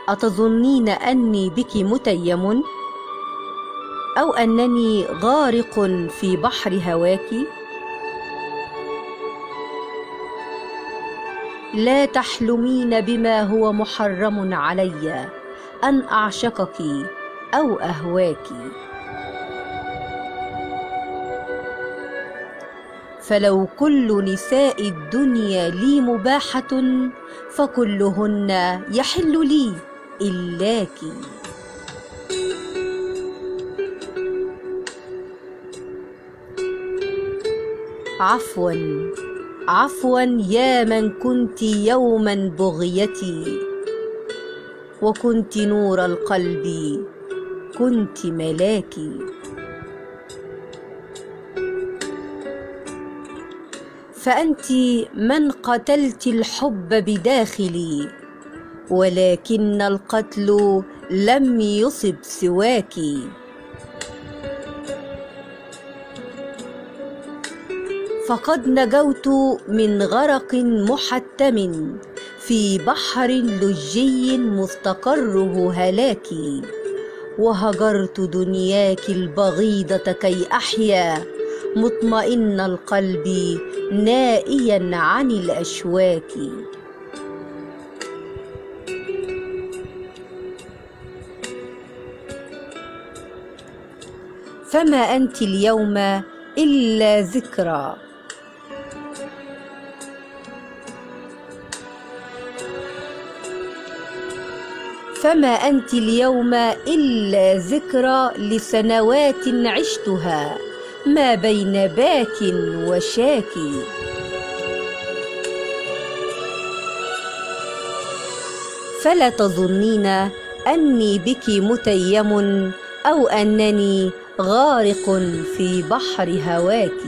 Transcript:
أتظنين أني بك متيم، أو أنني غارق في بحر هواك؟ لا تحلمين بما هو محرم علي أن أعشقك أو أهواك. فلو كل نساء الدنيا لي مباحة فكلهن يحل لي إلاك. عفوا عفوا يا من كنت يوما بغيتي، وكنت نور القلب، كنت ملاكي. فأنت من قتلت الحب بداخلي، ولكن القتل لم يصب سواك. فقد نجوت من غرق محتم في بحر لجي مستقره هلاكي، وهجرت دنياك البغيضة كي أحيا مطمئن القلب نائيا عن الأشواك. فما أنت اليوم إلا ذكرى، فما أنت اليوم إلا ذكرى لسنوات عشتها ما بين باك وشاك. فلا تظنين أني بك متيم، أو أنني غارق في بحر هواك.